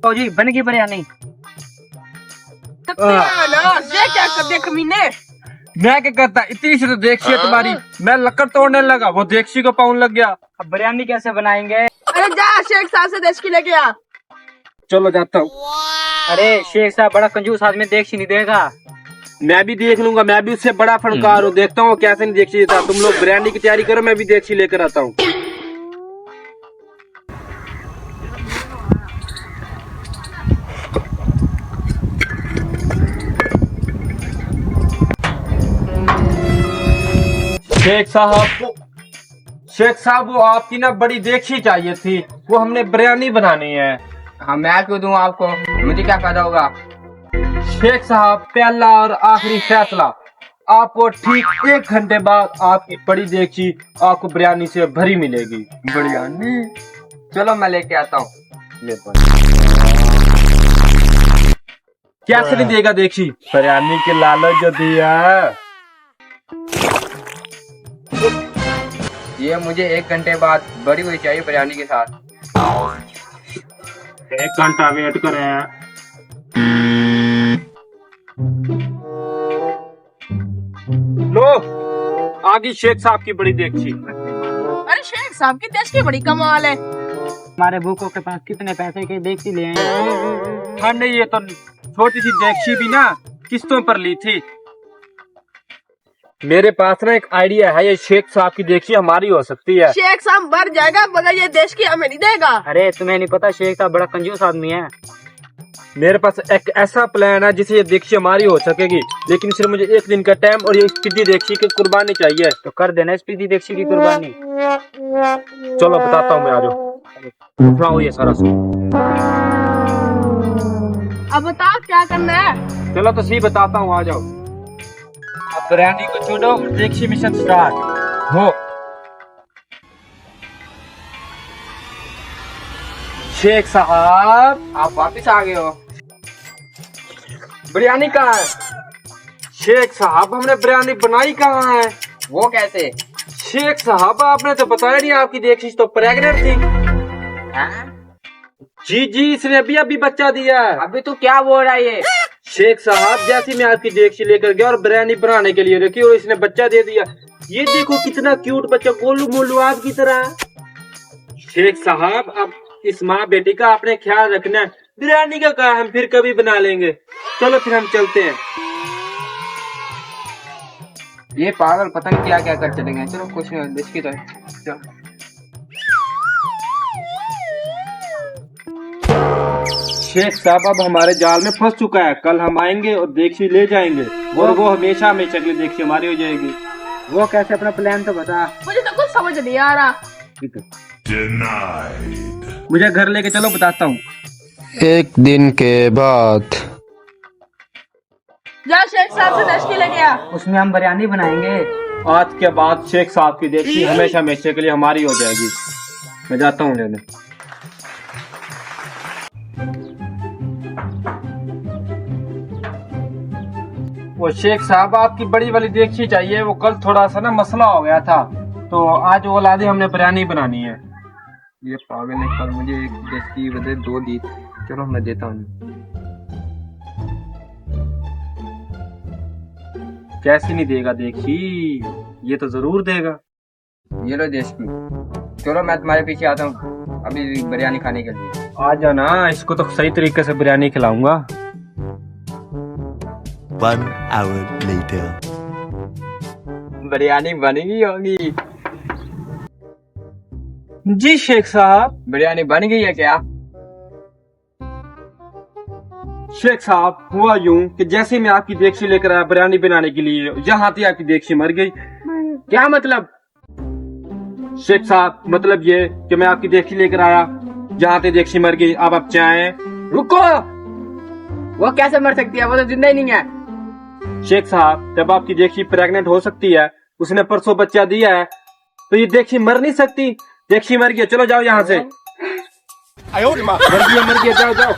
तो जी बन गई बिरयानी। ये क्या कर दिया कमीने? मैं क्या करता, इतनी सी तो देखी है तुम्हारी। मैं लकड़ तोड़ने लगा, वो देखी को पाउन लग गया। अब बिरयानी कैसे बनाएंगे? अरे जा शेख साहब से देश की लेके आ। चलो जाता हूँ। अरे शेख साहब बड़ा कंजूस आदमी, देख नहीं देगा। मैं भी देख लूंगा, मैं भी उससे बड़ा फनकार हूँ। देखता हूँ कैसे नहीं देखी देता। तुम लोग बिरयानी की तैयारी करो, मैं भी देखी लेकर आता हूँ। शेख साहब वो आपकी ना बड़ी देखी चाहिए थी, वो हमने बिरयानी बनानी है। हाँ मैं क्यों दूं आपको, मुझे क्या फायदा होगा? शेख साहब पहला और आखिरी फैसला, आपको ठीक 1 घंटे बाद आपकी बड़ी देखी आपको बिरयानी से भरी मिलेगी। बिरयानी? चलो मैं लेके आता हूँ। कैसे नहीं देगा देखी? बिरयानी के लालच जो दिया। ये मुझे 1 घंटे बाद भरी हुई चाहिए बिरयानी के साथ। 1 घंटा वेट करें। लो आगे शेख साहब की बड़ी देखी। अरे शेख साहब की देश की बड़ी कमाल है। हमारे भूखों के पास कितने पैसे के देखती ले आए। हमने ये तो छोटी सी देखी भी ना किस्तों पर ली थी। मेरे पास ना एक आइडिया है, ये शेख साहब की देखी हमारी हो सकती है। शेख साहब भर जाएगा मगर ये देश की हमें नहीं देगा। अरे तुम्हें नहीं पता, शेख साहब बड़ा कंजूस आदमी है। मेरे पास एक ऐसा प्लान है जिसे ये देखी हमारी हो सकेगी, लेकिन सिर्फ मुझे 1 दिन का टाइम और ये स्पीडी देखी की कुर्बानी चाहिए। तो कर देना स्पीडी देखी की कुर्बानी। चलो बताता हूँ मैं, आ जाओ। उठाओ ये सारा सुन। अब बता क्या करना है? चलो तो सही बताता हूँ, आ जाओ। अब बिरयानी को छोड़ो, देखिए मिशन स्टार्ट हो। शेख साहब आप वापिस आ गए हो। बिरयानी कहाँ है? शेख साहब हमने बिरयानी बनाई कहाँ है? वो कैसे? शेख साहब आपने तो बताया नहीं, आपकी देखी तो प्रेग्नेंट थी। हैं? जी जी, इसने अभी अभी बच्चा दिया है। अभी तू क्या बोल रहा है ये? शेख साहब जैसे मैं आपकी देखी लेकर गया और बिरयानी बनाने के लिए रखी और इसने बच्चा दे दिया। ये देखो कितना क्यूट बच्चा, गोलू मोलू आपकी तरह। शेख साहब अब इस माँ बेटी का आपने ख्याल रखना है। बिरयानी का कहा हम फिर कभी बना लेंगे। चलो फिर हम चलते हैं। ये पागल पता नहीं क्या क्या कर चलेंगे। चलो कुछ नहीं, देश की तो है। चलो। शेख साहब अब हमारे जाल में फंस चुका है। कल हम आएंगे और देखी ले जाएंगे और वो हमेशा हमेशा के लिए देखी हमारी हो जाएगी। वो कैसे? अपना प्लान तो बता। मुझे तो कुछ समझ नहीं आ रहा। मुझे घर लेके चलो, बताता हूँ। 1 दिन के बाद। जा शेख साहब से देश की लेके आ। उसमें हम बिरयानी बनाएंगे। आज के बाद शेख साहब की देखी हमेशा हमेशा के लिए हमारी हो जाएगी। मैं जाता हूँ लेने। वो शेख साहब आपकी बड़ी वाली देखी चाहिए, वो कल थोड़ा सा ना मसला हो गया था, तो आज वो ला दी, हमने बिरयानी बनानी है। ये पागल ने कल मुझे 1 देश की बदले 2 दी। चलो मैं देता हूँ। कैसी नहीं देगा देखी? ये तो जरूर देगा। ये लो देश की। चलो मैं तुम्हारे पीछे आता हूँ अभी बिरयानी खाने के लिए। आ जाना, इसको तो सही तरीके से बिरयानी खिलाऊंगा। 1 hour later. बिरयानी बन गई होगी। जी शेख साहब। बिरयानी बन गई है क्या? शेख साहब हुआ यूं कि जैसे मैं आपकी देगची लेकर आया बिरयानी बनाने के लिए, जहाँ थी आपकी देगची मर गई। क्या मतलब? शेख साहब मतलब ये कि मैं आपकी देगची लेकर आया, जहाँ थी देगची मर गई। अब आप चाहें। रुको, वो कैसे मर सकती है? वो तो जिंदा ही नहीं है। शेख साहब जब आपकी देगची प्रेग्नेंट हो सकती है, उसने परसों बच्चा दिया है, तो ये देगची मर नहीं सकती। देगची मर गई, चलो जाओ यहाँ से। मर गया जाओ जाओ।